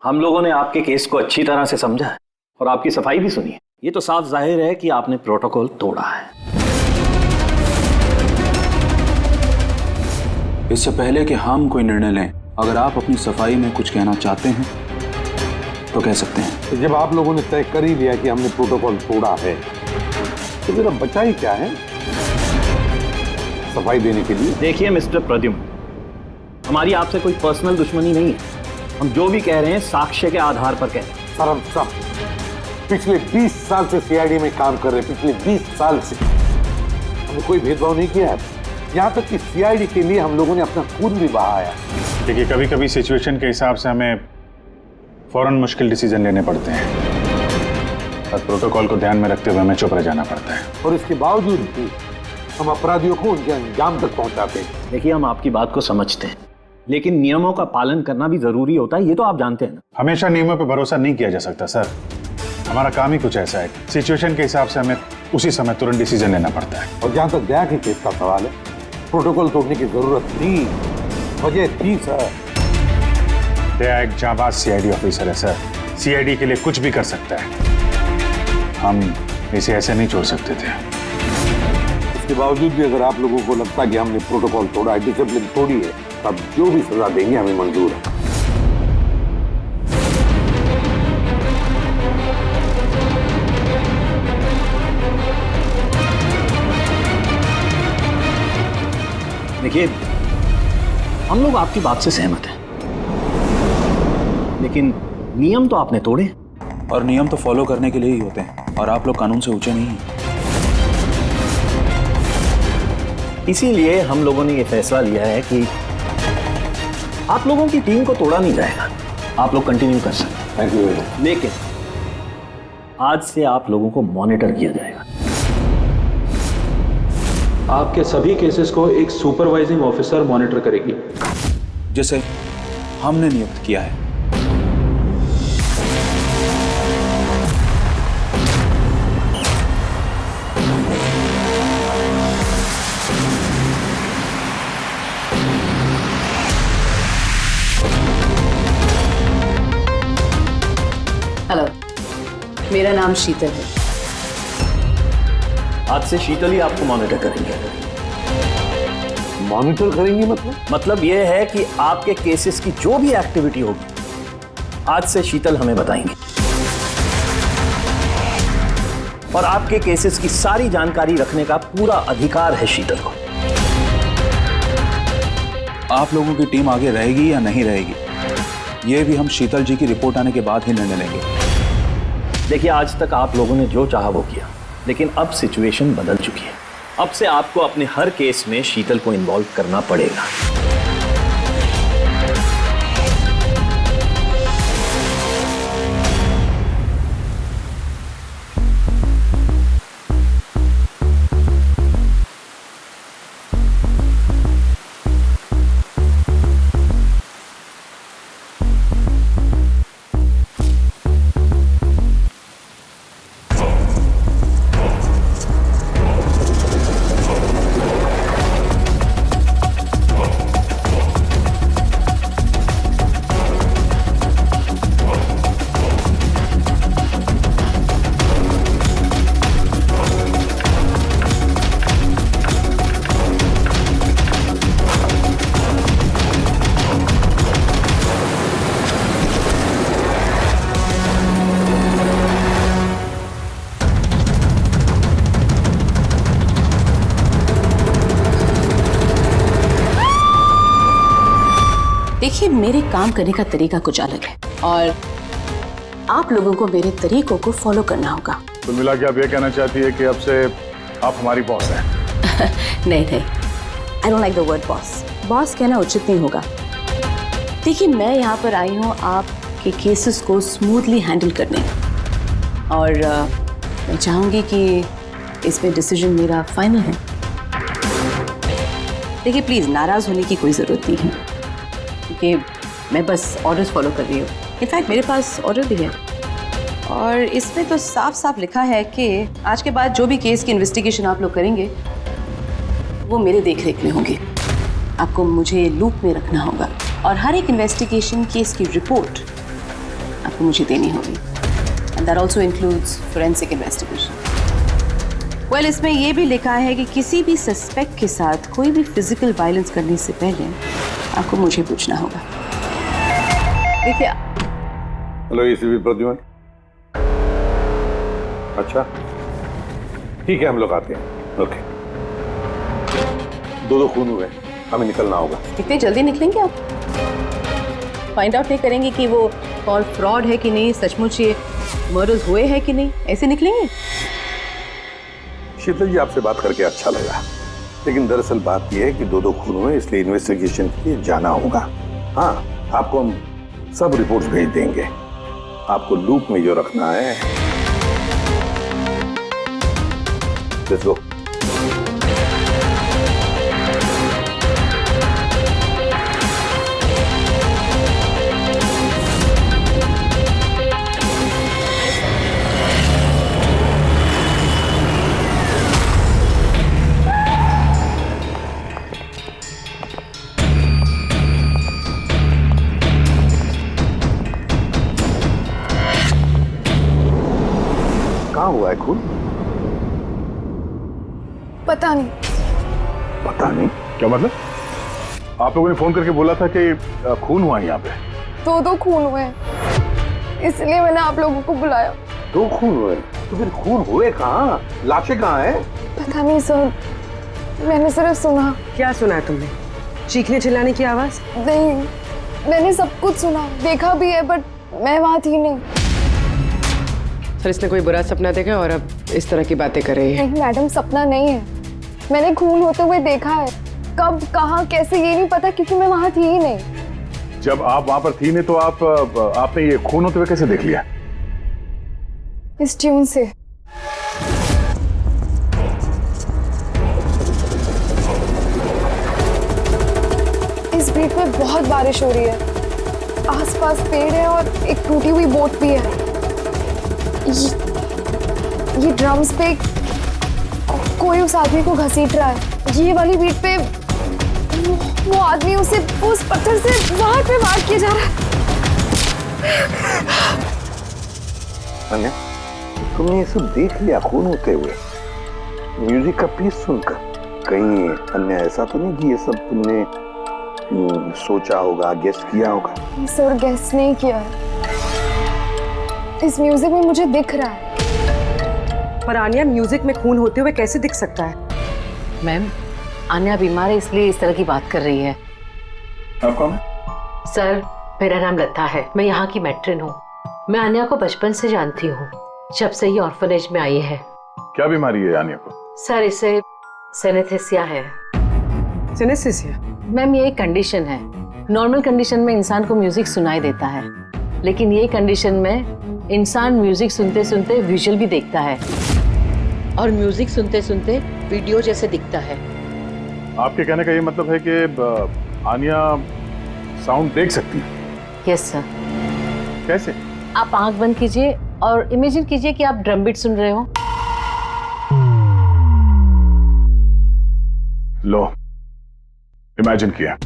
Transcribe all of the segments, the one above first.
हम लोगों ने आपके केस को अच्छी तरह से समझा है और आपकी सफाई भी सुनी है। ये तो साफ जाहिर है कि आपने प्रोटोकॉल तोड़ा है। इससे पहले कि हम कोई निर्णय लें, अगर आप अपनी सफाई में कुछ कहना चाहते हैं तो कह सकते हैं। तो जब आप लोगों ने तय कर ही लिया कि हमने प्रोटोकॉल तोड़ा है तो फिर अब बचा ही क्या है सफाई देने के लिए? देखिए मिस्टर प्रद्युम्न, हमारी आपसे कोई पर्सनल दुश्मनी नहीं है। हम जो भी कह रहे हैं साक्ष्य के आधार पर कह रहे हैं। सर हम सब पिछले 20 साल से सीआईडी में काम कर रहे हैं। पिछले 20 साल से हमने कोई भेदभाव नहीं किया है। यहाँ तक कि सीआईडी के लिए हम लोगों ने अपना खून भी बहाया। देखिए, कभी कभी सिचुएशन के हिसाब से हमें फौरन मुश्किल डिसीजन लेने पड़ते हैं और प्रोटोकॉल को ध्यान में रखते हुए हमें चुप रह जाना पड़ता है। और इसके बावजूद भी हम अपराधियों को उनके अंजाम तक पहुंचाते हैं। देखिए, हम आपकी बात को समझते हैं, लेकिन नियमों का पालन करना भी जरूरी होता है, ये तो आप जानते हैं ना। हमेशा नियमों पर भरोसा नहीं किया जा सकता सर। हमारा काम ही कुछ ऐसा है, सिचुएशन के हिसाब से हमें उसी समय तुरंत डिसीजन लेना पड़ता है। और जहां तक दया के केस का सवाल है, प्रोटोकॉल तोड़ने की जरूरत थी, वजह थी सर। दया एक जांबाज सीआईडी ऑफिसर है सर, सीआईडी के लिए कुछ भी कर सकता है। हम इसे ऐसे नहीं छोड़ सकते थे। इसके बावजूद भी अगर आप लोगों को लगता कि हमने प्रोटोकॉल तोड़ा है, डिसिप्लिन तोड़ी है, तब जो भी सजा देंगे हमें मंजूर है। देखिए, हम लोग आपकी बात से सहमत हैं, लेकिन नियम तो आपने तोड़े। और नियम तो फॉलो करने के लिए ही होते हैं, और आप लोग कानून से ऊंचे नहीं हैं। इसीलिए हम लोगों ने ये फैसला लिया है कि आप लोगों की टीम को तोड़ा नहीं जाएगा, आप लोग कंटिन्यू कर सकते हैं। Thank you. लेकिन आज से आप लोगों को मॉनिटर किया जाएगा। आपके सभी केसेस को एक सुपरवाइजिंग ऑफिसर मॉनिटर करेगी, जिसे हमने नियुक्त किया है। हेलो, मेरा नाम शीतल है। आज से शीतल ही आपको मॉनिटर करेंगे। मॉनिटर करेंगे मतलब यह है कि आपके केसेस की जो भी एक्टिविटी होगी आज से शीतल हमें बताएंगे, और आपके केसेस की सारी जानकारी रखने का पूरा अधिकार है शीतल को। आप लोगों की टीम आगे रहेगी या नहीं रहेगी, ये भी हम शीतल जी की रिपोर्ट आने के बाद ही निर्णय लेंगे। देखिए, आज तक आप लोगों ने जो चाहा वो किया, लेकिन अब सिचुएशन बदल चुकी है। अब से आपको अपने हर केस में शीतल को इन्वॉल्व करना पड़ेगा। देखिए, मेरे काम करने का तरीका कुछ अलग है और आप लोगों को मेरे तरीकों को फॉलो करना होगा। तो मिला के आप ये कहना चाहती है कि अब से आप हमारी बॉस हैं? नहीं, I don't like the word boss. Boss कहना उचित नहीं होगा। देखिए, मैं यहाँ पर आई हूँ आपके केसेस को स्मूथली हैंडल करने, और मैं चाहूँगी कि इसमें डिसीजन मेरा फाइनल है। देखिए, प्लीज़ नाराज़ होने की कोई ज़रूरत नहीं है, क्योंकि मैं बस ऑर्डर्स फॉलो कर रही हूँ। इनफैक्ट मेरे पास ऑर्डर भी है, और इसमें तो साफ साफ लिखा है कि आज के बाद जो भी केस की इन्वेस्टिगेशन आप लोग करेंगे वो मेरे देखरेख में होंगे। आपको मुझे लूप में रखना होगा, और हर एक इन्वेस्टिगेशन केस की रिपोर्ट आपको मुझे देनी होगी। And that also includes forensic investigation. Well, इसमें यह भी लिखा है कि किसी भी सस्पेक्ट के साथ कोई भी फिजिकल वायलेंस करने से पहले आपको मुझे पूछना होगा। देखिए। Hello ACP Pradyuman. अच्छा ठीक है, हम लोग आते हैं। ओके। दो खून हुए, हमें निकलना होगा। कितने जल्दी निकलेंगे आप? फाइंड आउट नहीं करेंगे कि वो कॉल फ्रॉड है कि नहीं, सचमुच ये मर्डर्स हुए हैं कि नहीं, ऐसे निकलेंगे? शीतल जी, आपसे बात करके अच्छा लगा, लेकिन दरअसल बात यह है कि दो खून हुए, इसलिए इन्वेस्टिगेशन के लिए जाना होगा। हाँ, आपको हम सब रिपोर्ट्स भेज देंगे। आपको लूप में जो रखना है। Let's go. कहाँ हुआ है खून? पता नहीं। पता नहीं? क्या मतलब? आप लोगों ने फोन करके बोला था कि खून हुआ है यहाँ पे। दो खून हुए हैं, इसलिए मैंने आप लोगों को बुलाया। दो खून हुए? तो फिर खून हुए कहाँ? लाशें कहाँ हैं? पता नहीं सर, मैंने सिर्फ सुना। क्या सुना है तुमने? चीखने चिल्लाने की आवाज? नहीं, मैंने सब कुछ सुना, देखा भी है, बट मैं वहां थी नहीं। सर, इसने कोई बुरा सपना देखा और अब इस तरह की बातें कर रही है। नहीं मैडम, सपना नहीं है, मैंने खून होते हुए देखा है। कब, कहाँ, कैसे, ये नहीं पता, क्योंकि मैं वहां थी ही नहीं। जब आप वहां पर थी नहीं तो आपने ये खून होते हुए कैसे देख लिया? इस ट्यून से। इस बीट पे बहुत बारिश हो रही है, आसपास पेड़ है और एक टूटी हुई बोट भी है। ये ड्रम्स पे कोई उस आदमी को घसीट रहा है। ये वाली बीट पे वो आदमी उसे उस पत्थर से बाहर पे वार किया जा रहा है। अन्या, तुमने ये सब देख लिया खून होते हुए, म्यूजिक का पीस सुनकर? कहीं अन्या ऐसा तो नहीं कि ये सब तुमने सोचा होगा, गेस किया होगा? सर, गेस नहीं किया है, इस म्यूजिक में मुझे दिख रहा है। पर आन्या, म्यूजिक में खून होते हुए कैसे दिख सकता है? मैम, आन्या बीमार है, इसलिए इस तरह की बात कर रही है। आप कौन? सर, मेरा नाम लता है, मैं यहाँ की मैट्रिन हूँ। मैं आन्या को बचपन से जानती हूँ, जब से ये ऑर्फनेज में आई है। क्या बीमारी है आन्या को? सर, इसे सेनेस्थेसिया है। सिनेस्थेसिया? मैम, ये एक कंडीशन है। नॉर्मल कंडीशन में इंसान को म्यूजिक सुनाई देता है, लेकिन ये कंडीशन में इंसान म्यूजिक सुनते सुनते विजुअल भी देखता है और म्यूजिक सुनते सुनते वीडियो जैसे दिखता है। आपके कहने का ये मतलब है कि आन्या साउंड देख सकती है? Yes sir. कैसे? आप आंख बंद कीजिए और इमेजिन कीजिए कि आप ड्रम बीट सुन रहे हो। लो, इमेजिन किया।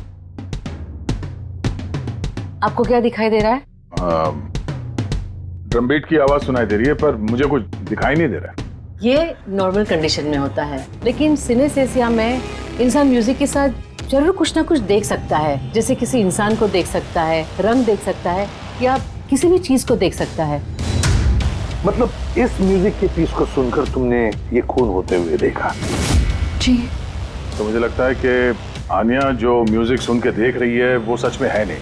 आपको क्या दिखाई दे रहा है? ड्रम बीट की आवाज सुनाई दे रही है, पर मुझे कुछ दिखाई नहीं दे रहा है। ये नॉर्मल कंडीशन में होता है, लेकिन सिनेस्थेसिया में इंसान म्यूजिक के साथ जरूर कुछ ना कुछ देख सकता है। जैसे किसी इंसान को देख सकता है, रंग देख सकता है, या किसी भी चीज को देख सकता है। मतलब इस म्यूजिक के पीस को सुनकर तुमने ये खून होते हुए देखा? जी। तो मुझे लगता है कि आन्या जो म्यूजिक सुन के देख रही है वो सच में है नहीं,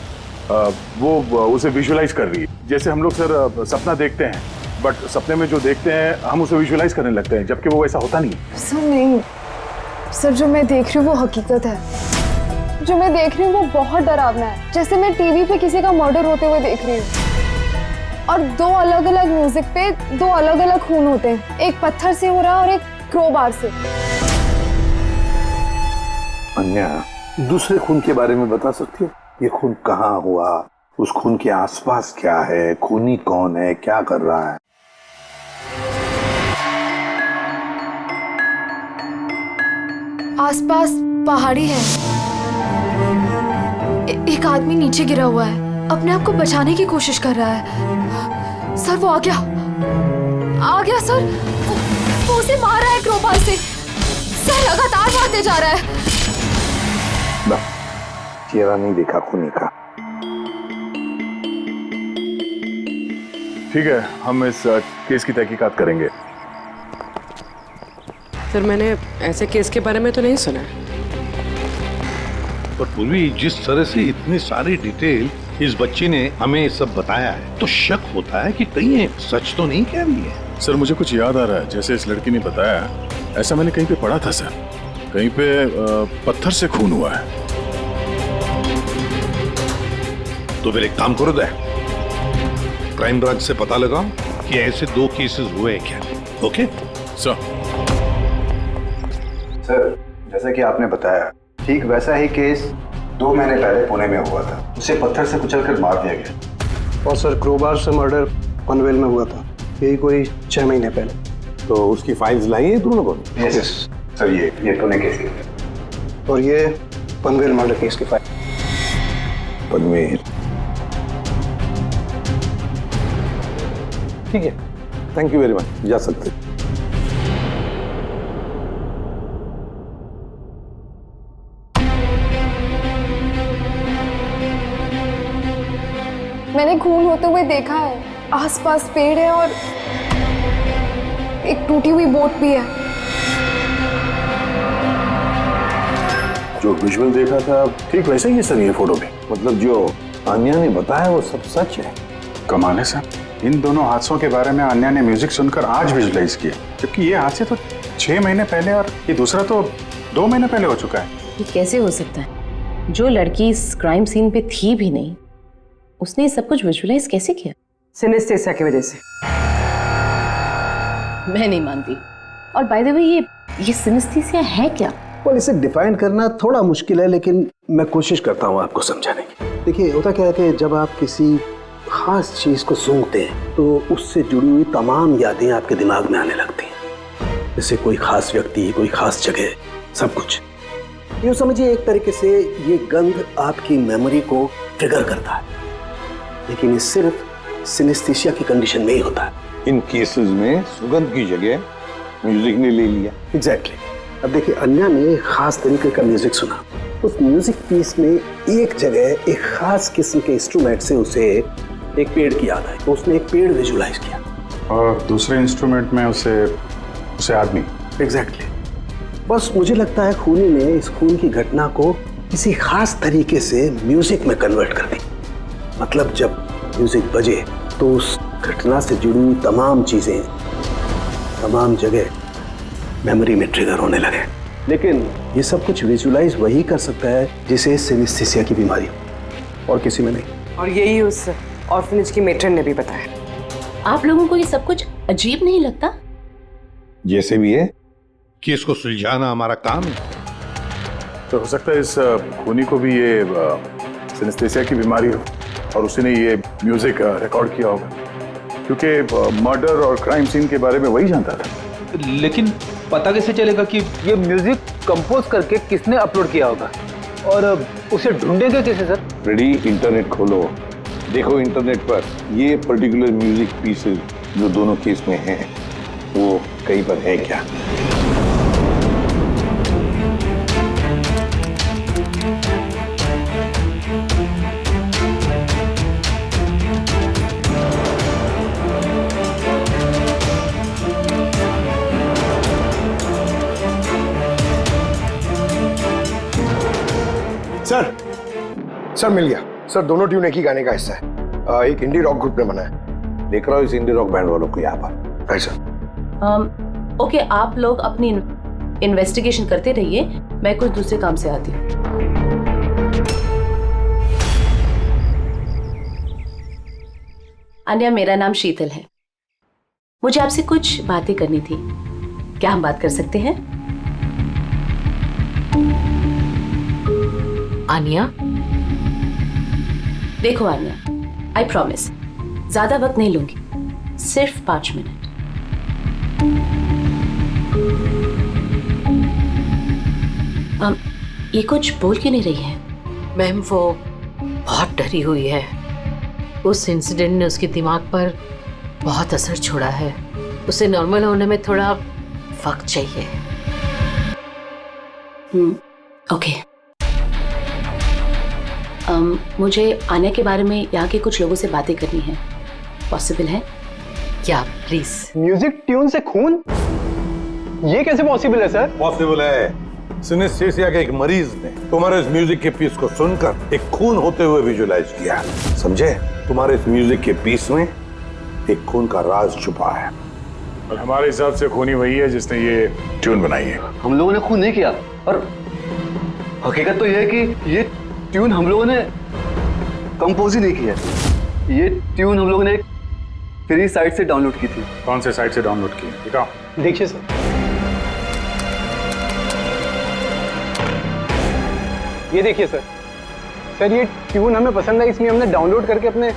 वो उसे विजुअलाइज कर रही है। जैसे हम लोग सर सपना देखते हैं, बट सपने में जो देखते हैं हम उसे विजुअलाइज करने लगते हैं, जबकि वो ऐसा होता नहीं है। सर नहीं, सर जो मैं देख रही हूँ वो हकीकत है। जो मैं देख रही हूँ वो बहुत डरावना है, जैसे मैं टीवी पे किसी का मर्डर होते हुए देख रही हूँ। और दो अलग अलग म्यूजिक पे दो अलग अलग खून होते हैं, एक पत्थर से हो रहा है और एक क्रोबार से। अन्या, दूसरे खून के बारे में बता सकती हो? ये खून कहाँ हुआ, उस खून के आसपास क्या है, खूनी कौन है, क्या कर रहा है? आसपास पहाड़ी है, एक आदमी नीचे गिरा हुआ है, अपने आप को बचाने की कोशिश कर रहा है। सर वो आ गया सर। वो उसे मार रहा है क्रोबार से। सर लगातार मारते जा रहा है। ना, चेहरा नहीं देखा खूनी का। ठीक है, हम इस केस की तहकीकात करेंगे। सर मैंने ऐसे केस के बारे में तो नहीं सुना। पर पूर्वी जिस तरह से इतनी सारी डिटेल इस बच्ची ने हमें सब बताया है, तो शक होता है कि कहीं ये सच तो नहीं कह रही है। सर मुझे कुछ याद आ रहा है, जैसे इस लड़की ने बताया, ऐसा मैंने कहीं पे पढ़ा था सर। कहीं पे पत्थर से खून हुआ है। तो फिर एक काम करो दे, क्राइम ब्रांच से पता लगाओ कि ऐसे 2 केसेस हुए हैं क्या। Okay sir. सर जैसा कि आपने बताया, ठीक वैसा ही केस 2 महीने पहले पुणे में हुआ था। उसे पत्थर से कुचलकर मार दिया गया। और सर क्रोबार से मर्डर पनवेल में हुआ था, यही कोई 6 महीने पहले। तो उसकी फाइल्स लाई है तुम लोगों ने? यस सर, ये पुणे केस की। और ये पनवेल मर्डर केस की फाइल। पनवेल, ठीक है, थैंक यू वेरी मच, जा सकते। मैंने खून होते हुए देखा है। आसपास पेड़ है और एक टूटी हुई बोट भी है। जो विजुअल देखा था ठीक वैसे ही है सर ये फोटो में। मतलब जो आन्या ने बताया वो सब सच है। कमाल है सर, इन दोनों हादसों के बारे में अन्या ने म्यूजिक सुनकर आज विजुलाइज किया, जबकि ये हादसे तो 6 महीने पहले और ये दूसरा तो 2 महीने पहले हो चुका है। ये कैसे हो सकता है? जो लड़की इस क्राइम सीन पे थी भी नहीं, उसने सब कुछ विजुअलाइज कैसे किया? सिनेस्थेसिया की वजह से। मैं नहीं मानती। और बाय द वे ये सिनेस्थेसिया है क्या? और इसे डिफाइन करना थोड़ा मुश्किल है, लेकिन मैं कोशिश करता हूँ आपको समझाने की। देखिए होता क्या है कि जब आप किसी खास चीज को सूंघते हैं तो उससे जुड़ी हुई तमाम यादें आपके दिमाग में आने लगती हैं। जैसे कोई खास व्यक्ति, कोई खास जगह, सब कुछ। यूँ समझिए एक तरीके से ये गंध आपकी मेमोरी को ट्रिगर करता है, लेकिन ये सिर्फ सिनेस्थेसिया की कंडीशन में ही होता है। इन केसेस में सुगंध की जगह म्यूजिक ने ले लिया। एग्जैक्टली। अब देखिए अन्या ने एक खास तरीके का म्यूजिक सुना। उस म्यूजिक पीस में एक जगह एक खास किस्म के इंस्ट्रूमेंट से उसे एक पेड़ की याद आई, तो उसने एक पेड़ विजुलाइज किया। और दूसरे इंस्ट्रूमेंट में उसे आदमी। एग्जैक्टली। बस मुझे लगता है खूनी ने इस खून की घटना को किसी खास तरीके से म्यूजिक में कन्वर्ट कर दी। मतलब जब म्यूजिक बजे तो उस घटना से जुड़ी हुई तमाम चीजें, तमाम जगह मेमोरी में ट्रिगर होने लगे। लेकिन ये सब कुछ विजुलाइज वही कर सकता है जिसे सिनेस्थेसिया की बीमारी हो, और किसी में नहीं। और यही उस ऑर्फनेज की मेट्रन ने भी बताया। आप लोगों को ये सब कुछ अजीब नहीं लगता? जैसे भी है, केस को सुलझाना हमारा काम है। तो हो सकता है इस खूनी को भी ये सिनेस्थेसिया की बीमारी हो और उसने ये म्यूजिक रिकॉर्ड किया होगा, क्योंकि मर्डर और क्राइम सीन के बारे में वही जानता था। लेकिन पता कैसे चलेगा कि ये म्यूजिक कंपोज करके किसने अपलोड किया होगा, और उसे ढूंढेंगे कैसे सर? रेडी, इंटरनेट खोलो, देखो इंटरनेट पर ये पर्टिकुलर म्यूजिक पीसेस जो दोनों केस में हैं वो कहीं पर है क्या। सर मिल गया सर। दोनों ट्यून एक ही गाने का हिस्सा है। एक इंडी रॉक ग्रुप ने बना है। देख रहा हूँ इस इंडी रॉक बैंड वालों को यहाँ पर। Right sir. ओके, आप लोग अपनी इन्वेस्टिगेशन करते रहिए, मैं कुछ दूसरे काम से आती हूँ। अन्या, मेरा नाम शीतल है। मुझे आपसे कुछ बातें करनी थी, क्या हम बात कर सकते हैं? आन्या, देखो आन्या, आई प्रॉमिस ज्यादा वक्त नहीं लूंगी, सिर्फ 5 मिनट। ये कुछ बोल क्यों नहीं रही है? मैम वो बहुत डरी हुई है। उस इंसिडेंट ने उसके दिमाग पर बहुत असर छोड़ा है। उसे नॉर्मल होने में थोड़ा वक्त चाहिए। ओके। मुझे आन्या के बारे में यहाँ के कुछ लोगों से बातें करनी है। पॉसिबल है? क्या प्लीज? म्यूजिक ट्यून से खून? ये कैसे पॉसिबल है सर? पॉसिबल है। सिनेस्थेसिया के एक मरीज ने तुम्हारे इस म्यूजिक के पीस को सुनकर एक खून होते हुए विजुलाइज किया। समझे? तुम्हारे इस म्यूजिक के पीस में एक खून का राज छुपा है। और हमारे हिसाब से खूनी वही है जिसने ये ट्यून बनाई है। हम लोगों ने खून नहीं किया, और हकीकत तो यह है कि ये ट्यून हम लोगों ने कंपोज ही नहीं किया। ये ट्यून हम लोगों ने एक फ्री साइट से डाउनलोड की थी। कौन से साइट से डाउनलोड की? दिखाओ। देखिए सर, ये देखिए सर। सर ये ट्यून हमें पसंद है, इसलिए हमने डाउनलोड करके अपने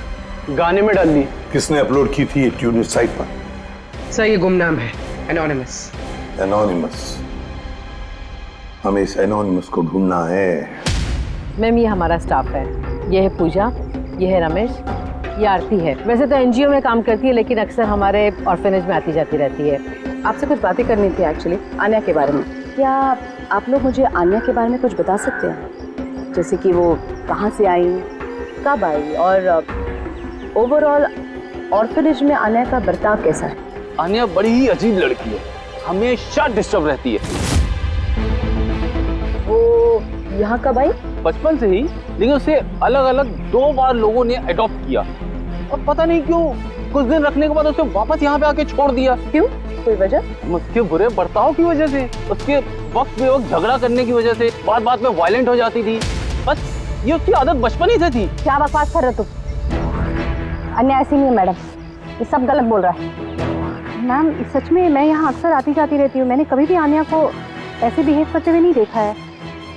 गाने में डाल दी। किसने अपलोड की थी ये ट्यून इस साइट पर? सर ये गुमनाम है, एनोनिमस। एनोनिमस? हमें इस एनोनिमस को ढूंढना है। मैम ये हमारा स्टाफ है। ये है पूजा, ये है रमेश, ये आरती है। वैसे तो एनजीओ में काम करती है, लेकिन अक्सर हमारे ऑर्फेनेज में आती जाती रहती है। आपसे कुछ बातें करनी थी एक्चुअली, आन्या के बारे में। क्या आप लोग मुझे आन्या के बारे में कुछ बता सकते हैं? जैसे कि वो कहाँ से आई, कब आई, और ओवरऑल ऑर्फेनेज में आन्या का बर्ताव कैसा है? आन्या बड़ी ही अजीब लड़की है, हमेशा डिस्टर्ब रहती है। वो यहाँ कब आई? बचपन से ही, लेकिन उसे अलग अलग 2 बार लोगों ने अडॉप्ट किया, और पता नहीं क्यों कुछ दिन रखने के बाद उसे वापस यहाँ पे आके छोड़ दिया। क्यों? कोई वजह? उसके बुरे बर्ताव की वजह से, उसके वक्त बेवक्त झगड़ा करने की वजह से, बात बात में वायलेंट हो जाती थी। बस ये उसकी आदत बचपन ही से थी। क्या बकवास कर रहे हो तुम? अन्य ऐसी नहीं है मैडम, ये सब गलत बोल रहा है। मैम सच में मैं यहाँ अक्सर आती जाती रहती हूँ, मैंने कभी भी आन्या को ऐसे बिहेव करते हुए नहीं देखा है।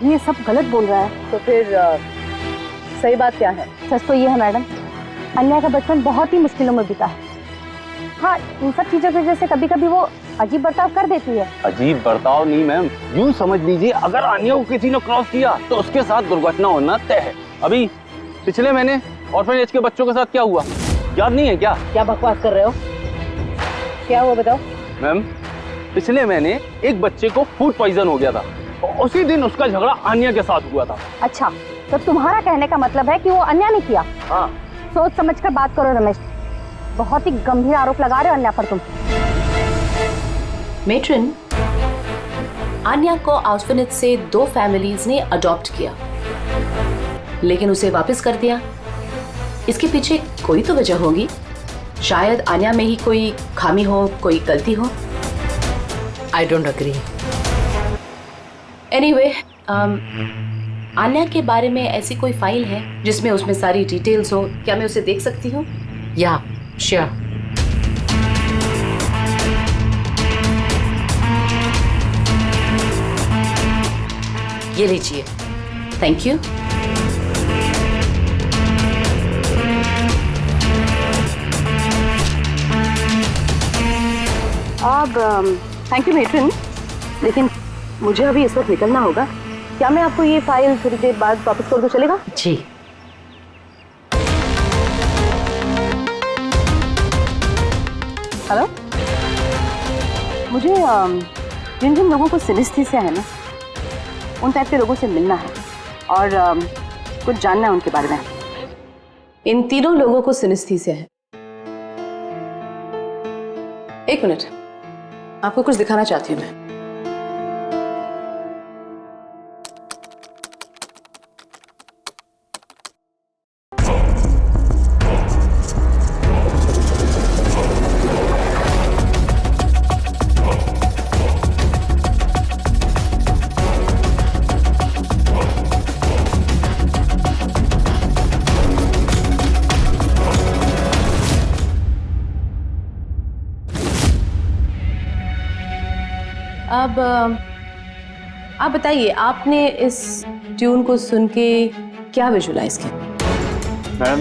ये सब गलत बोल रहा है। तो फिर सही बात क्या है? सच तो ये है मैडम, अन्या का बचपन बहुत ही मुश्किलों में बीता है। हाँ, इन सब चीज़ों की वजह से कभी कभी वो अजीब बर्ताव कर देती है। अजीब बर्ताव नहीं मैम, यूं समझ लीजिए अगर आन्या को किसी ने क्रॉस किया तो उसके साथ दुर्घटना होना तय है। अभी पिछले महीने ऑर्फनेज के बच्चों के साथ क्या हुआ, याद नहीं है क्या? क्या बकवास कर रहे हो? क्या हुआ बताओ? मैम पिछले महीने एक बच्चे को फूड पॉइजन हो गया था, और उसी दिन उसका झगड़ा आन्या के साथ हुआ था। अच्छा, तो तुम्हारा कहने का मतलब है कि वो अन्या ने किया? हाँ। सोच समझ कर बात करो रमेश, बहुत ही गंभीर आरोप लगा रहे हो अन्या पर तुम। मेट्रन, आन्या को ऑर्फनेज से 2 फैमिलीज ने अडॉप्ट किया, लेकिन उसे वापस कर दिया। इसके पीछे कोई तो वजह होगी। शायद आन्या में ही कोई खामी हो, कोई गलती हो। I don't agree. Anyway, Anya के बारे में ऐसी कोई फाइल है जिसमें उसमें सारी डिटेल्स हो? क्या मैं उसे देख सकती हूँ? या श्योर। ये लीजिए। Thank you. अब थैंक यू मेट्रन, लेकिन मुझे अभी इस वक्त निकलना होगा। क्या मैं आपको ये फाइल थोड़ी देर बाद वापस कर दूं, चलेगा? जी। हेलो, मुझे जिन जिन लोगों को सिनेस्थीसिया है ना, उन टाइप के लोगों से मिलना है और कुछ जानना है उनके बारे में। इन तीनों लोगों को सिनेस्थीसिया है। एक मिनट, आपको कुछ दिखाना चाहती हूँ मैं। अब आप बताइए, आपने इस ट्यून को सुन के क्या विजुलाइज किया? मैम,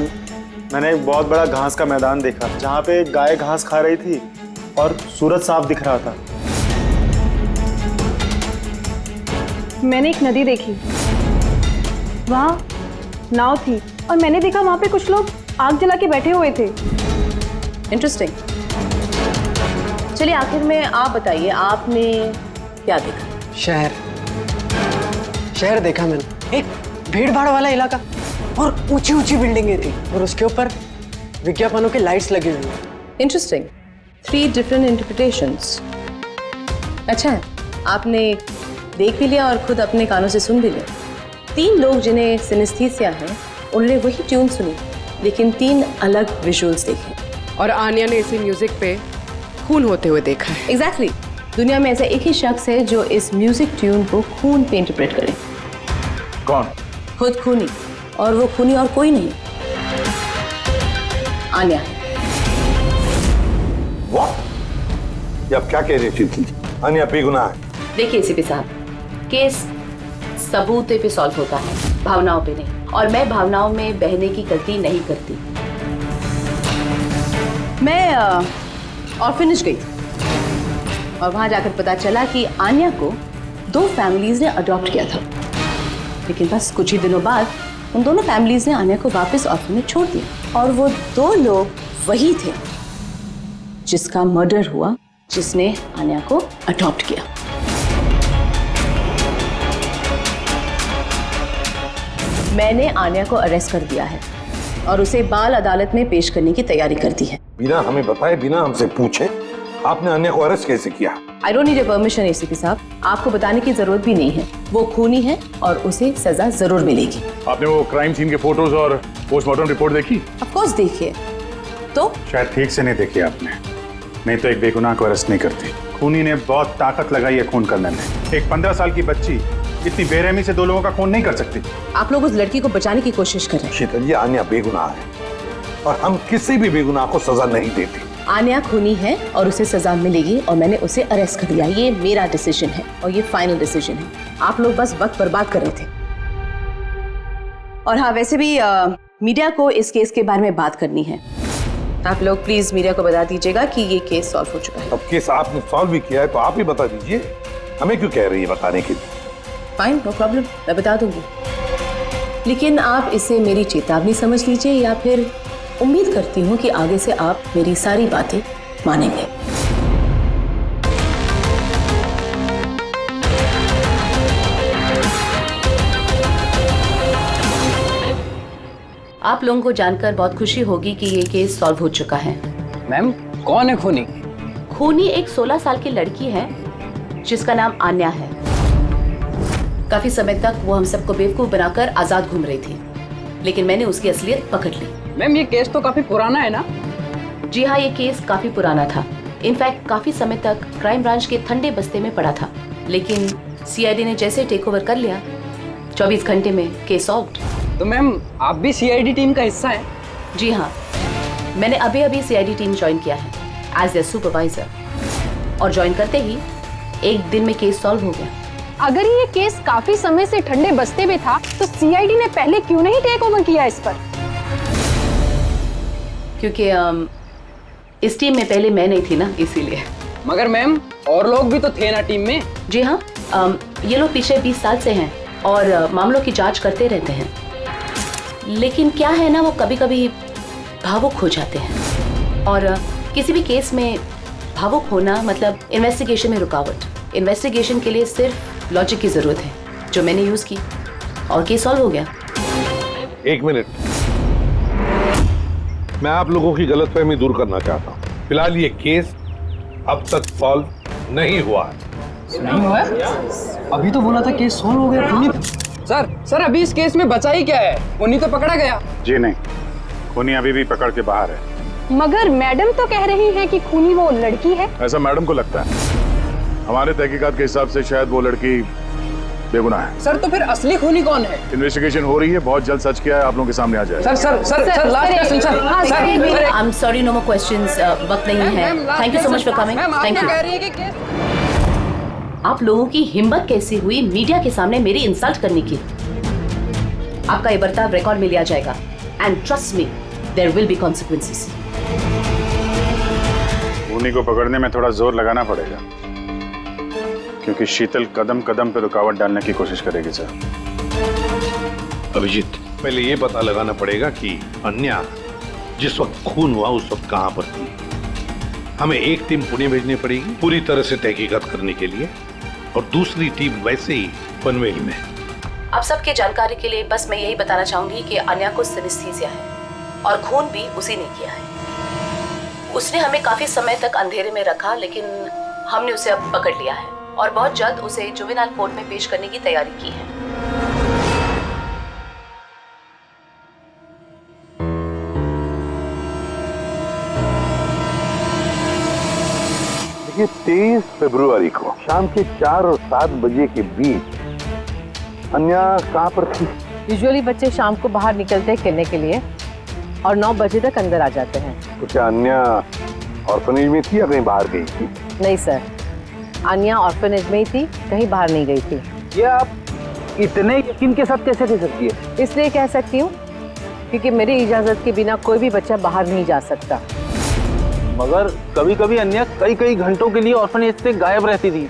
मैंने एक बहुत बड़ा घास का मैदान देखा जहाँ पे गाय घास खा रही थी और सूरज साफ दिख रहा था। मैंने एक नदी देखी, वहाँ नाव थी और मैंने देखा वहाँ पे कुछ लोग आग जला के बैठे हुए थे। इंटरेस्टिंग। चलिए आखिर में आप बताइए, आपने क्या देखा? शहर देखा मैंने, एक भीड़ भाड़ वाला इलाका और ऊंची ऊंची बिल्डिंगें थी और उसके ऊपर विज्ञापनों के लाइट्स लगी हुई हैं। इंटरेस्टिंग। 3 different interpretations. अच्छा है, आपने देख भी लिया और खुद अपने कानों से सुन भी लिया। 3 लोग जिन्हें सिनेस्थीसिया है, उन्होंने वही ट्यून सुनी, लेकिन 3 अलग विजुअल्स देखे। और आन्या ने इसी म्यूजिक पे खून होते हुए देखा है। एग्जैक्टली। दुनिया में ऐसा एक ही शख्स है जो इस म्यूजिक ट्यून को खून पे इंटरप्रेट करे। कौन? खुद खूनी, और वो खूनी और कोई नहीं, आन्या है। वाह, ये आप क्या कह रही थी? आन्या बेगुनाह है। देखिए सीपी साहब, केस सबूत पे सॉल्व होता है, भावनाओं पे नहीं, और मैं भावनाओं में बहने की गलती नहीं करती। मैं ऑर्फनेज गई थी और वहां जाकर पता चला कि आन्या को 2 फैमिलीज ने अडॉप्ट किया था, लेकिन बस कुछ ही दिनों बाद उन दोनों फैमिलीज ने आन्या को वापस ऑर्फनेज छोड़ दिया। और वो 2 लोग वही थे जिसका मर्डर हुआ, जिसने आन्या को अडॉप्ट किया। मैंने आन्या को अरेस्ट कर दिया है और उसे बाल अदालत में पेश करने की तैयारी कर दी है। बिना हमें बताए, बिना हमसे पूछे आपने आन्या को अरेस्ट कैसे किया? I don't need a permission ACP साहब, आपको बताने की जरूरत भी नहीं है। वो खूनी है और उसे सजा जरूर मिलेगी। आपने वो क्राइम सीन के फोटोज और पोस्टमार्टम रिपोर्ट देखी? ऑफ कोर्स देखिए। तो शायद ठीक से नहीं देखी आपने, नहीं तो एक बेगुनाह को अरेस्ट नहीं करती। खूनी ने बहुत ताकत लगाई है खून करने में। एक 15 साल की बच्ची इतनी बेरहमी से 2 लोगों का खून नहीं कर सकती। आप लोग उस लड़की को बचाने की कोशिश करें। शीतल, ये आन्या बेगुनाह है और हम किसी भी बेगुनाह को सजा नहीं देते। आन्या खूनी है और उसे सजा मिलेगी और मैंने उसे अरेस्ट कर लिया। ये मेरा डिसीजन है और ये फाइनल डिसीजन है। आप लोग बस वक्त बर्बाद कर रहे थे। और हाँ, वैसे भी मीडिया को इस केस के बारे में बात करनी है। आप लोग प्लीज मीडिया को बता दीजिएगा कि ये केस सॉल्व हो चुका है। अब केस आपने सॉल्व भी किया है तो आप ही बता दीजिए, हमें क्यों कह रही है बताने के लिए? फाइन, नो प्रॉब्लम, मैं बता दूंगी। लेकिन आप इसे मेरी चेतावनी समझ लीजिए, या फिर उम्मीद करती हूँ कि आगे से आप मेरी सारी बातें मानेंगे। आप लोगों को जानकर बहुत खुशी होगी कि ये केस सॉल्व हो चुका है। मैम, कौन है खूनी? खूनी एक 16 साल की लड़की है जिसका नाम आन्या है। काफी समय तक वो हम सबको बेवकूफ बनाकर आजाद घूम रही थी, लेकिन मैंने उसकी असलियत पकड़ ली। मैम, ये केस तो काफी पुराना है ना? जी हाँ, ये केस काफी पुराना था। इनफैक्ट काफी समय तक क्राइम ब्रांच के ठंडे बस्ते में पड़ा था, लेकिन सीआईडी ने जैसे टेक ओवर कर लिया, 24 घंटे में केस सॉल्व्ड। तो मैम, आप भी सीआईडी टीम का हिस्सा हैं? जी हाँ, मैंने अभी सीआईडी टीम ज्वाइन किया है एज ए सुपरवाइजर, और ज्वाइन करते ही एक दिन में केस सॉल्व हो गया। अगर ये केस काफी समय से ठंडे बस्ते में था तो सीआईडी ने पहले क्यों नहीं टेक ओवर किया इस पर? क्योंकि इस टीम में पहले मैं नहीं थी ना, इसीलिए। मगर मैम, और लोग भी तो थे ना टीम में? जी हाँ, ये लोग पिछले 20 साल से हैं और मामलों की जांच करते रहते हैं, लेकिन क्या है ना, वो कभी कभी भावुक हो जाते हैं। और किसी भी केस में भावुक होना मतलब इन्वेस्टिगेशन में रुकावट। इन्वेस्टिगेशन के लिए सिर्फ लॉजिक की जरूरत है, जो मैंने यूज की और केस सॉल्व हो गया। 1 मिनट, मैं आप लोगों की गलतफहमी दूर करना चाहता हूँ। फिलहाल ये केस अब तक सॉल्व नहीं हुआ है। नहीं हुआ है? अभी तो बोला था केस सॉल्व हो गया। खूनी सर अभी इस केस में बचा ही क्या है? खूनी तो पकड़ा गया। जी नहीं, खूनी अभी भी पकड़ के बाहर है। मगर मैडम तो कह रही है कि खूनी वो लड़की है। ऐसा मैडम को लगता है। हमारे तहकीकात के हिसाब से शायद वो लड़की बेगुनाह है। सर, तो फिर असली खूनी कौन है? इन्वेस्टिगेशन हो रही है, बहुत जल्द सच क्या है आप लोगों के सामने आ जाएगा। Sir last question sir. I am sorry, no more questions, वक्त नहीं है। Thank you so much for coming. Thank you. आप लोगों की हिम्मत कैसी हुई मीडिया के सामने मेरी इंसल्ट करने की? आपका ये बर्ताव रिकॉर्ड में लिया जाएगा, and trust me, there will be consequences. खूनी को पकड़ने में थोड़ा जोर लगाना पड़ेगा, क्योंकि शीतल कदम कदम पे रुकावट डालने की कोशिश करेगी सर। अभिजीत, पहले ये पता लगाना पड़ेगा कि अन्या जिस वक्त खून हुआ उस वक्त कहां पर थी। हमें एक टीम पुणे भेजनी पड़ेगी पूरी तरह से तहकीकात करने के लिए, और दूसरी टीम वैसे ही पनवेल में। आप सबके जानकारी के लिए बस मैं यही बताना चाहूंगी कि अन्या को सिनेस्थीसिया है और खून भी उसी ने किया है। उसने हमें काफी समय तक अंधेरे में रखा, लेकिन हमने उसे अब पकड़ लिया है और बहुत जल्द उसे जुवेनाइल कोर्ट में पेश करने की तैयारी की है। देखिए 23 फरवरी को शाम के 4 और 7 बजे के बीच अन्या कहाँ पर थी? यूजुअली बच्चे शाम को बाहर निकलते हैं खेलने के लिए और 9 बजे तक अंदर आ जाते हैं। तो क्या अन्या ऑर्फनेज में थी या कहीं बाहर गई थी? नहीं सर, अन्या ऑर्फनेज में ही थी, कहीं बाहर नहीं गई थी। ये आप इतने यकीन के साथ कैसे कह सकती है? इसलिए कह सकती हूँ क्योंकि मेरी इजाजत के बिना कोई भी बच्चा बाहर नहीं जा सकता। मगर कभी कभी अन्या कई कई घंटों के लिए ऑर्फनेज से गायब रहती थी,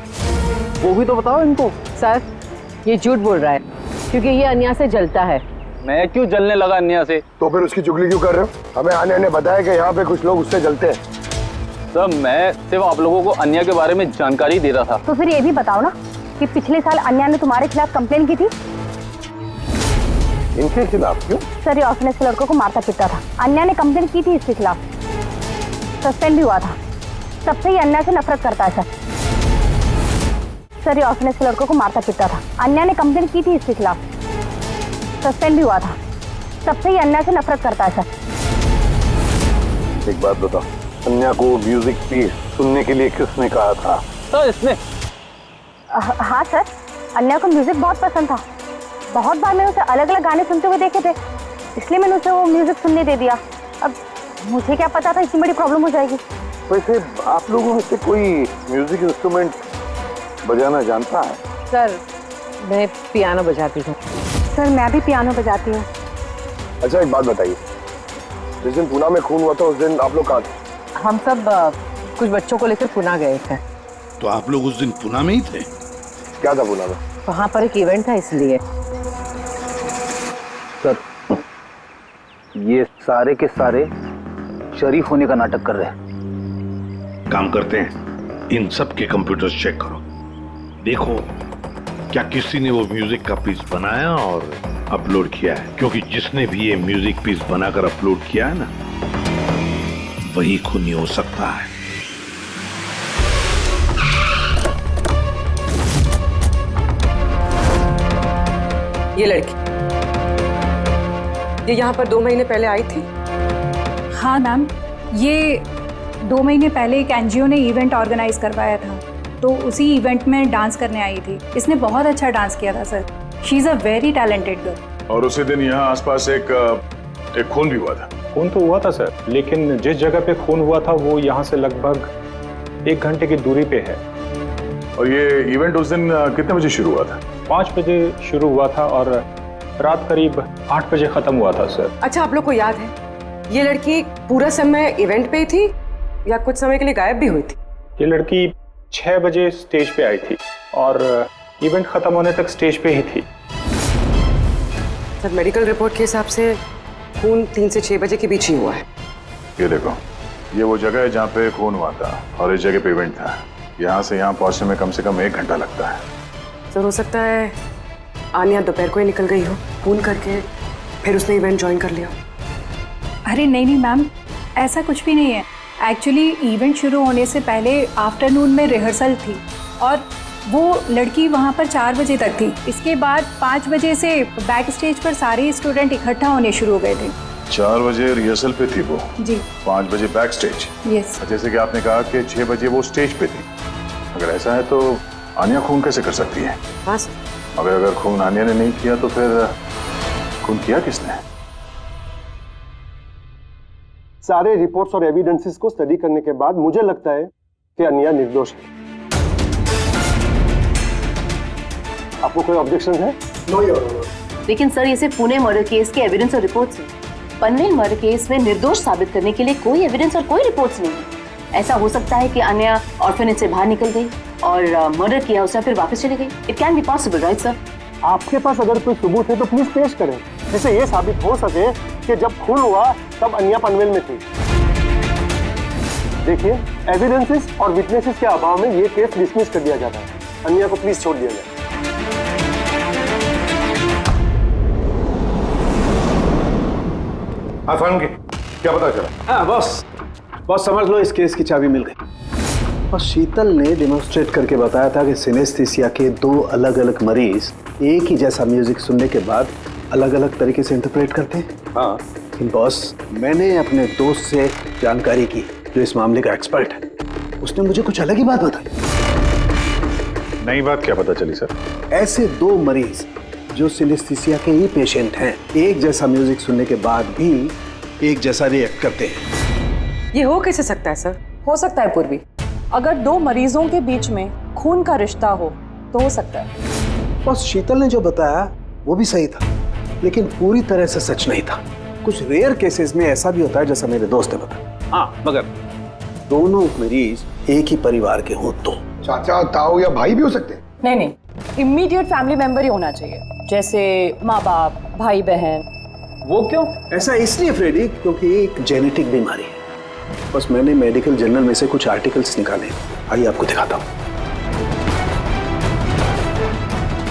वो भी तो बताओ इनको। सर ये झूठ बोल रहा है क्योंकि ये अन्या से जलता है। मैं क्यों जलने लगा अन्या से? तो फिर उसकी चुगली क्यों कर रहे हो? हमें अन्या ने बताया कि यहाँ पे कुछ लोग उससे जलते हैं। सर मैं सिर्फ आप लोगों को अन्या के बारे में जानकारी दे रहा था। तो फिर ये भी बताओ ना कि पिछले साल अन्या ने तुम्हारे खिलाफ कंप्लेन की थी। इनके खिलाफ क्यों? सर ये ऑर्फनेज के लड़कों को मारता पीटता था, अन्या ने कंप्लेन की थी इसके खिलाफ, सस्पेंड भी हुआ था। तब से ही अन्या से नफरत करता है सर। सर ये ऑर्फनेज के लड़कों को मारता पीटता था, अन्या ने कंप्लेन की थी इसके खिलाफ, सस्पेंड भी हुआ था। तब से ही अन्या से नफरत करता है सर। एक बात बताओ, अन्या को म्यूजिक पीस सुनने के लिए किसने कहा था? सर इसने। हाँ सर, अन्या को म्यूजिक बहुत पसंद था। बहुत बार मैंने उसे अलग अलग गाने सुनते हुए देखे थे, इसलिए मैंने उसे वो म्यूजिक सुनने दे दिया। अब मुझे क्या पता था इतनी बड़ी प्रॉब्लम हो जाएगी। वैसे आप लोगों में से कोई म्यूजिक इंस्ट्रूमेंट बजाना जानता है? सर मैं पियानो बजाती हूँ। सर मैं भी पियानो बजाती हूँ। अच्छा एक बात बताइए, जिस दिन पुणे में खून हुआ था उस दिन आप लोग कहाँ थे? हम सब कुछ बच्चों को लेकर पुणे गए थे। तो आप लोग उस दिन पुणे में ही थे? क्या था पुणे में? वहाँ पर एक इवेंट था इसलिए। सर ये सारे के सारे शरीफ होने का नाटक कर रहे हैं। काम करते हैं, इन सब के कंप्यूटर चेक करो, देखो क्या किसी ने वो म्यूजिक का पीस बनाया और अपलोड किया है, क्योंकि जिसने भी ये म्यूजिक पीस बनाकर अपलोड किया है ना, वही खूनी हो सकता है। ये लड़की ये यहाँ पर 2 महीने पहले आई थी। हाँ मैम, ये 2 महीने पहले एक एनजीओ ने इवेंट ऑर्गेनाइज करवाया था, तो उसी इवेंट में डांस करने आई थी। इसने बहुत अच्छा डांस किया था sir. She is a very talented girl. और उसी दिन यहाँ आसपास एक खून भी हुआ था। खून तो हुआ था सर, लेकिन जिस जगह पे खून हुआ था वो यहाँ से लगभग 1 घंटे की दूरी पे है। और ये इवेंट उस दिन कितने बजे शुरू हुआ था? 5 बजे शुरू हुआ था और रात करीब 8 बजे खत्म हुआ था सर। अच्छा आप लोग को याद है ये लड़की पूरा समय इवेंट पे ही थी या कुछ समय के लिए गायब भी हुई थी? ये लड़की 6 बजे स्टेज पे आई थी और इवेंट खत्म होने तक स्टेज पे ही थी। सर मेडिकल रिपोर्ट के हिसाब से खून 3 से 6 बजे के बीच ही हुआ है। ये देखो, ये वो जगह है जहाँ पे खून हुआ था और इस जगह पे इवेंट था। यहाँ से यहाँ पहुँचने में कम से कम 1 घंटा लगता है। सर हो सकता है आन्या दोपहर को ही निकल गई हो खून करके, फिर उसने इवेंट ज्वाइन कर लिया। अरे नहीं मैम, ऐसा कुछ भी नहीं है। एक्चुअली इवेंट शुरू होने से पहले आफ्टरनून में रिहर्सल थी और वो लड़की वहाँ पर 4 बजे तक थी। इसके बाद 5 बजे से बैक स्टेज पर सारे स्टूडेंट इकट्ठा होने शुरू हो गए थे। 4 बजे रिहर्सल पे थी वो जी, 5 बजे बैक स्टेज। यस। जैसे कि आपने कहा कि 6 बजे वो स्टेज पे थी। अगर ऐसा है तो आन्या खून कैसे कर सकती है? हाँ सर। अगर खून आन्या ने नहीं किया तो फिर खून किया किसने? सारे रिपोर्ट्स और एविडेंसेस को स्टडी करने के बाद मुझे लगता है कि अन्या निर्दोष है। आपको कोई ऑब्जेक्शन है? No your honour. लेकिन सर ये सिर्फ पुणे मर्डर केस के एविडेंस और रिपोर्ट्स हैं। पनवेल मर्डर केस में निर्दोष साबित करने के लिए कोई एविडेंस और कोई रिपोर्ट्स नहीं है। ऐसा हो सकता है कि अन्या ऑर्फनेज से बाहर निकल गई और मर्डर किया उसने फिर वापस चली गई। It can be possible, right sir? आपके पास अगर कोई सबूत है तो प्लीज पेश करें, जिससे ये साबित हो सके कि जब खून हुआ तब अन्या पनवेल में थी। देखिए, एविडेंसेस और विटनेसेस के अभाव में ये केस डिसमिस कर दिया जाता है। अन्या को प्लीज छोड़ दिया जाए। हाँ सारंगी, क्या पता चला? हाँ बॉस समझ लो, इस केस की चाबी मिल गई। और शीतल ने डेमोन्स्ट्रेट करके बताया था कि सिनेस्थीसिया के दो अलग अलग मरीज एक ही जैसा म्यूजिक सुनने के बाद अलग अलग तरीके से इंटरप्रेट करते हैं। हाँ लेकिन बॉस, मैंने अपने दोस्त से जानकारी की जो इस मामले का एक्सपर्ट है। उसने मुझे कुछ अलग ही बात बताई। नई बात क्या पता चली सर? ऐसे दो मरीज जो सिनेस्थीसिया के ही पेशेंट हैं, एक जैसा म्यूजिक सुनने के बाद भी एक जैसा रिएक्ट करते हैं। ये हो कैसे सकता है सर? हो सकता है पूर्वी, अगर दो मरीजों के बीच में खून का रिश्ता हो तो हो सकता है। बस शीतल ने जो बताया वो भी सही था, लेकिन पूरी तरह से सच नहीं था। कुछ रेयर केसेस में ऐसा भी होता है जैसा मेरे दोस्त ने बताया। हाँ, मगर दोनों मरीज एक ही परिवार के हो तो चाचा, ताऊ या भाई भी हो सकते हैं। नहीं, इमीडिएट फैमिली मेंबर ही होना चाहिए, जैसे माँ बाप, भाई बहन। वो क्यों? ऐसा इसलिए फ्रेडी क्योंकि एक जेनेटिक बीमारी है। बस मैंने मेडिकल जर्नल में से कुछ आर्टिकल्स निकाले, आइए आपको दिखाता हूँ।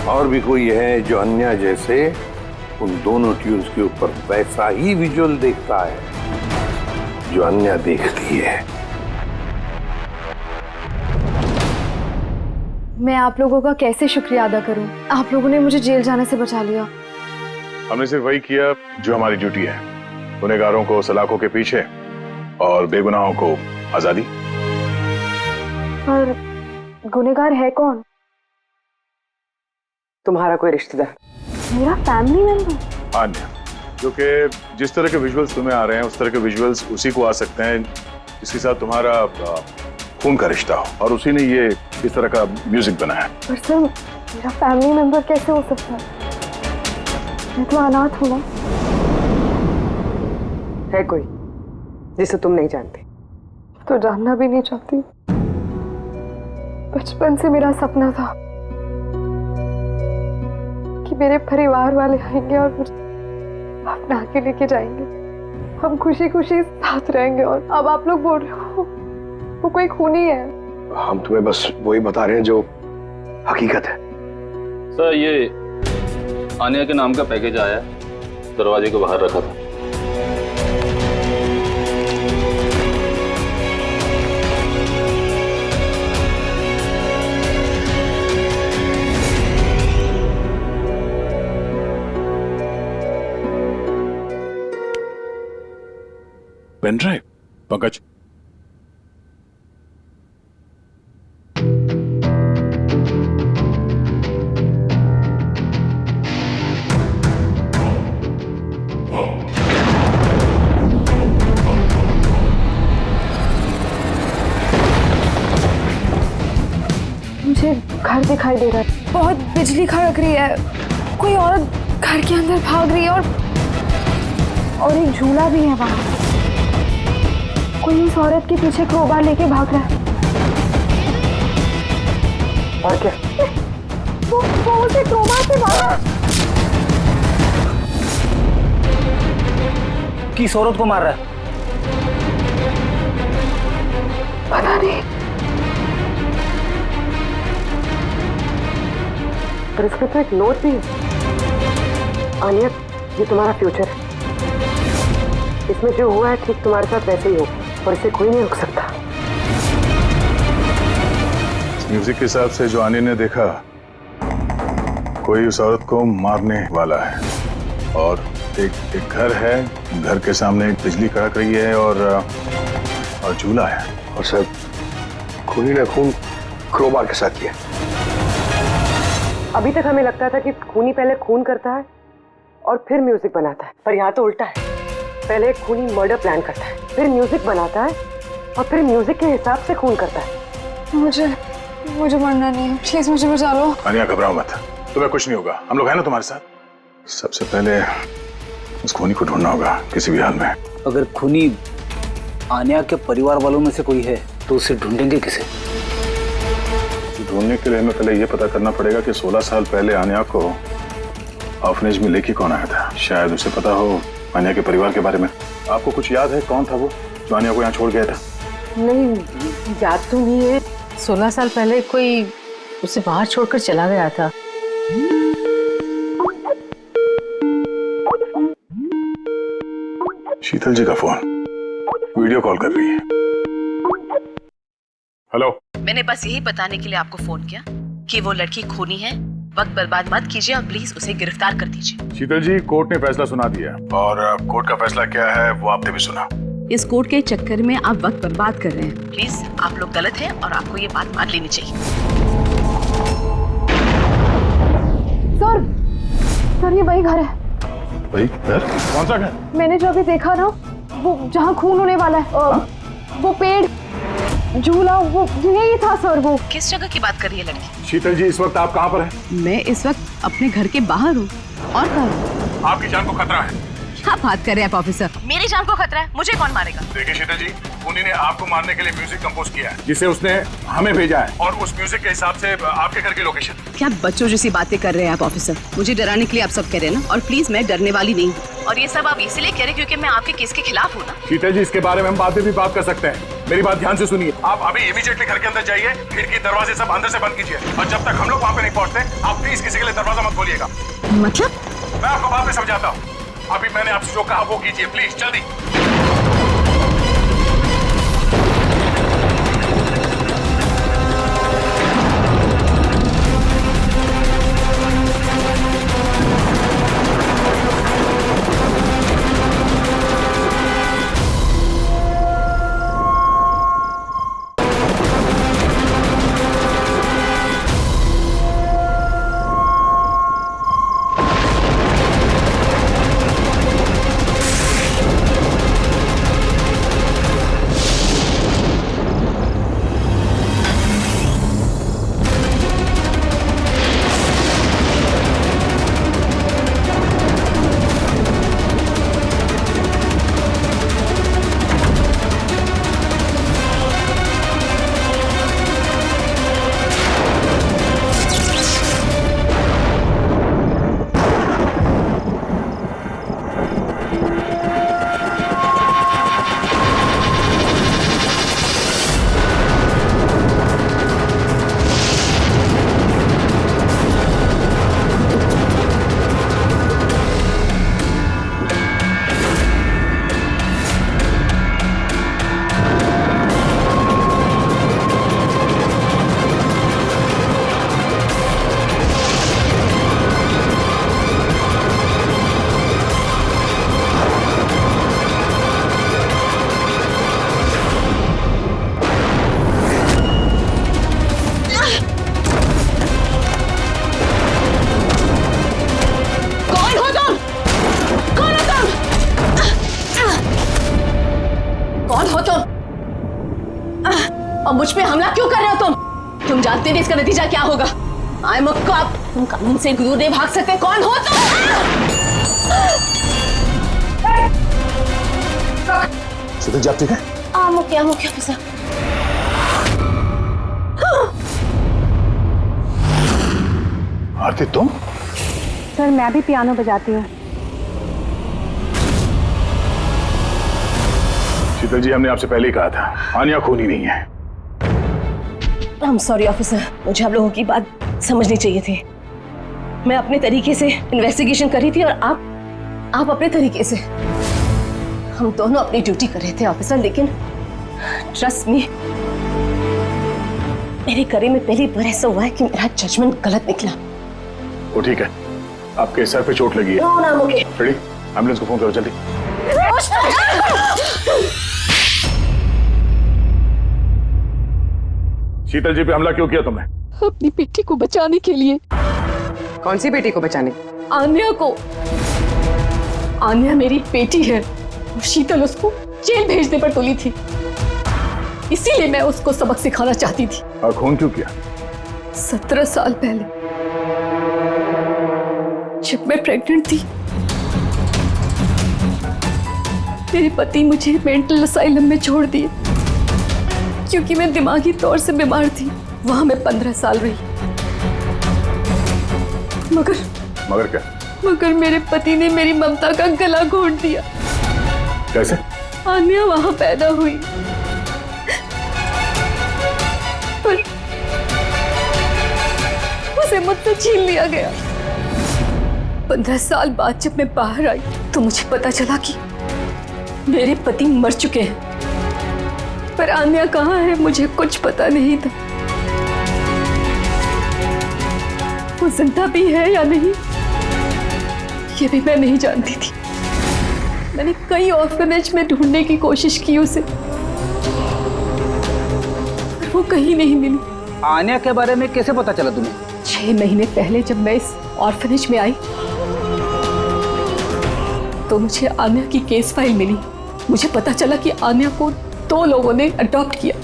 और भी कोई है जो अन्या जैसे उन दोनों ट्यून्स के ऊपर वैसा ही विजुअल देखता है जो अन्या देखती है? मैं आप लोगों का कैसे शुक्रिया अदा करूं? आप लोगों ने मुझे जेल जाने से बचा लिया। हमने सिर्फ वही किया जो हमारी ड्यूटी है, गुनहगारों को सलाखों के पीछे और बेगुनाहों को आजादी। पर गुनहगार है कौन? तुम्हारा कोई रिश्तेदार। मेरा फैमिली मेंबर? अन्या, जो कि जिस तरह के विजुअल्स तुम्हें आ रहे हैं उस तरह के विजुअल्स उसी को आ सकते हैं जिसके साथ तुम्हारा खून का रिश्ता हो, और उसी ने ये इस तरह का म्यूजिक बनाया। पर सर, मेरा फैमिली मेंबर कैसे हो सकता है? मैं तो अनाथ हूँ ना। है कोई जिसे तुम नहीं जानते? तो जानना भी नहीं चाहती। बचपन से मेरा सपना था कि मेरे परिवार वाले आएंगे और मुझे अपना के लेके जाएंगे, हम खुशी खुशी साथ रहेंगे। और अब आप लोग बोल रहे हो वो कोई खूनी है। हम तुम्हें बस वही बता रहे हैं जो हकीकत है। सर, ये आनिया के नाम का पैकेज आया, दरवाजे के बाहर रखा था। Pen drive? पंकज, मुझे घर दिखाई दे रहा है, बहुत बिजली खड़क रही है, कोई औरत घर के अंदर भाग रही है और एक झूला भी है वहां। कोई इस औरत के पीछे क्रोबार लेके भाग रहा है। और क्या? वो उसे क्रोबार से मारा। किस औरत को मार रहा है? पता नहीं। पर इसमें तो एक नोट भी है। आनिया, ये तुम्हारा फ्यूचर है। इसमें जो हुआ है ठीक तुम्हारे साथ वैसे ही हो, और इसे कोई नहीं रोक सकता। इस म्यूजिक के हिसाब से जो आनिया ने देखा, कोई उस औरत को मारने वाला है, और एक घर है, घर के सामने एक बिजली कड़क रही है और झूला है। और सर, खूनी ने खून क्रोबार के साथ किया। अभी तक हमें लगता था कि खूनी पहले खून करता है और फिर म्यूजिक बनाता है, पर यहाँ तो उल्टा है। पहले एक खूनी मर्डर प्लान करता है, फिर म्यूजिक बनाता है और फिर म्यूजिक के हिसाब से खून करता है। मुझे मरना नहीं है, प्लीज मुझे बचा लो। आनिया, घबराओ मत, तुम्हें कुछ नहीं होगा, हम लोग हैं ना तुम्हारे साथ। सबसे पहले उस खूनी को ढूंढना होगा किसी भी हाल में। अगर खूनी आनिया के परिवार वालों में से कोई है तो उसे ढूंढेंगे किसे? ढूंढने के लिए हमें पहले ये पता करना पड़ेगा कि 16 साल पहले आनिया को ऑर्फनेज में लेके कौन आया था। शायद उसे पता हो आनिया के परिवार के बारे में। आपको कुछ याद है कौन था वो जो आनिया को यहाँ छोड़ गया था? नहीं, याद तो नहीं है। 16 साल पहले कोई उसे बाहर छोड़कर चला गया था। शीतल जी का फोन, वीडियो कॉल कर रही है। हेलो। मैंने बस यही बताने के लिए आपको फोन किया कि वो लड़की खूनी है। वक्त बर्बाद मत कीजिए और प्लीज उसे गिरफ्तार कर दीजिए। शीतल जी, कोर्ट ने फैसला सुना दिया और कोर्ट का फैसला क्या है वो आपने भी सुना। इस कोर्ट के चक्कर में आप वक्त बर्बाद कर रहे हैं। प्लीज, आप लोग गलत हैं और आपको ये बात मान लेनी चाहिए। सर ये वही घर है। वही घर? कौन सा घर? मैंने जो अभी देखा ना, वो जहाँ खून होने वाला है, वो पेड़, झूला, वो यही था सर। वो किस जगह की बात कर रही है लड़की? शीतल जी, इस वक्त आप कहाँ पर हैं? मैं इस वक्त अपने घर के बाहर हूँ। और कहाँ हूँ? आपकी जान को खतरा है। क्या बात कर रहे हैं आप ऑफिसर? मेरी जान को खतरा है? मुझे कौन मारेगा? देखिए शीतल जी, खूनी ने आपको मारने के लिए म्यूजिक कंपोज किया है, जिसे उसने हमें भेजा है, और उस म्यूजिक के हिसाब से आपके घर की लोकेशन। क्या बच्चों जैसी बातें कर रहे हैं आप ऑफिसर? मुझे डराने के लिए आप सब कह रहे हैं ना? और प्लीज, मैं डरने वाली नहीं हूँ। और ये सब आप इसीलिए कह रहे हैं क्योंकि मैं आपके केस के खिलाफ हूँ ना? शीतल जी, इसके बारे में हम बाद में भी बात कर सकते हैं। मेरी बात ध्यान से सुनिए। आप अभी इमीडिएटली घर के अंदर जाइए, खिड़की दरवाजे सब अंदर से बंद कीजिए, और जब तक हम लोग वहाँ पे नहीं पहुँचते, आप प्लीज किसी के लिए दरवाजा मत खोलिएगा। मतलब? मैं आपको बाद में समझाता हूँ। अभी मैंने आपसे जो कहा वो कीजिए, प्लीज जल्दी। मुझ पे हमला क्यों कर रहे हो तुम? तुम जानते नहीं इसका नतीजा क्या होगा। I am a cop. तुम कानून से दूर नहीं भाग सकते। कौन हो तुम? शीतल जी, आप ठीक है? आम ओके ऑफिसर। आरती, तुम? सर, मैं भी पियानो बजाती हूँ। शीतल जी, हमने आपसे पहले ही कहा था, आन्या खूनी नहीं है। आई एम सॉरी ऑफिसर, मुझे आप लोगों की बात समझनी चाहिए थी। मैं अपने तरीके से इन्वेस्टिगेशन कर रही थी और आप अपने तरीके से। हम दोनों अपनी ड्यूटी कर रहे थे ऑफिसर, लेकिन ट्रस्ट मी, मेरे करियर में पहली बार ऐसा हुआ है कि मेरा जजमेंट गलत निकला। वो ठीक है, आपके सर पे चोट लगी है। नो, ना ओके। रेडी? एम्बुलेंस को फोन करो जल्दी। शीतल जी पे हमला क्यों किया तुमने? अपनी बेटी को बचाने के लिए। कौन सी बेटी को बचाने? आन्या को। आन्या मेरी बेटी है। शीतल उसको जेल भेजने पर तुली थी, इसीलिए मैं उसको सबक सिखाना चाहती थी। और खून क्यों किया? 17 साल पहले जब मैं प्रेग्नेंट थी, मेरे पति मुझे मेंटल असाइलम में छोड़ दिए क्योंकि मैं दिमागी तौर से बीमार थी। वहां मैं 15 साल रही। मगर क्या? मगर मेरे पति ने मेरी ममता का गला घोंट दिया। कैसे? आन्या वहां पैदा हुई, मुझसे छीन लिया गया। 15 साल बाद जब मैं बाहर आई तो मुझे पता चला कि मेरे पति मर चुके हैं, पर आन्या कहाँ है मुझे कुछ पता नहीं था। वो जिंदा भी है या नहीं ये भी मैं नहीं जानती थी। मैंने कई ऑर्फनेज में ढूंढने की कोशिश की उसे, पर वो कहीं नहीं मिली। आन्या के बारे में कैसे पता चला तुम्हें? 6 महीने पहले जब मैं इस ऑर्फनेज में आई तो मुझे आन्या की केस फाइल मिली। मुझे पता चला कि आन्या को 2 लोगों ने अडॉप्ट किया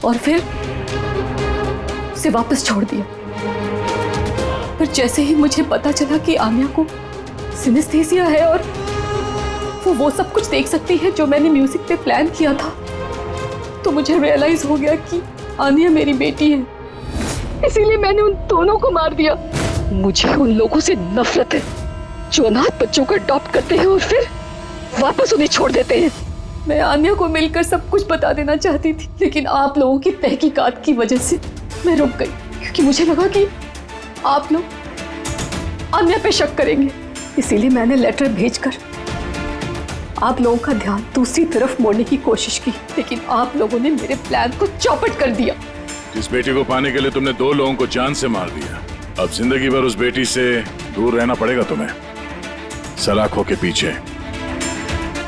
और फिर उसे वापस छोड़ दिया। पर जैसे ही मुझे पता चला कि आन्या को सिनेस्थेसिया है और वो सब कुछ देख सकती है जो मैंने म्यूजिक पे प्लान किया था, तो मुझे रियलाइज हो गया कि आन्या मेरी बेटी है। इसीलिए मैंने उन दोनों को मार दिया। मुझे उन लोगों से नफरत है जो अनाथ बच्चों को अडॉप्ट करते हैं और फिर वापस उन्हें छोड़ देते हैं। मैं आन्या को मिलकर सब कुछ बता देना चाहती थी, लेकिन आप लोगों की तहकीकात की वजह से मैं रुक गई, क्योंकि मुझे लगा कि आप लोग आन्या पे शक करेंगे। इसीलिए मैंने लेटर भेजकर आप लोगों का ध्यान दूसरी तरफ मोड़ने की कोशिश की, लेकिन आप लोगों ने मेरे प्लान को चौपट कर दिया। जिस बेटी को पाने के लिए तुमने 2 लोगों को जान से मार दिया, अब जिंदगी भर उस बेटी से दूर रहना पड़ेगा तुम्हें, सलाखों के पीछे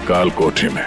काल कोठरी में।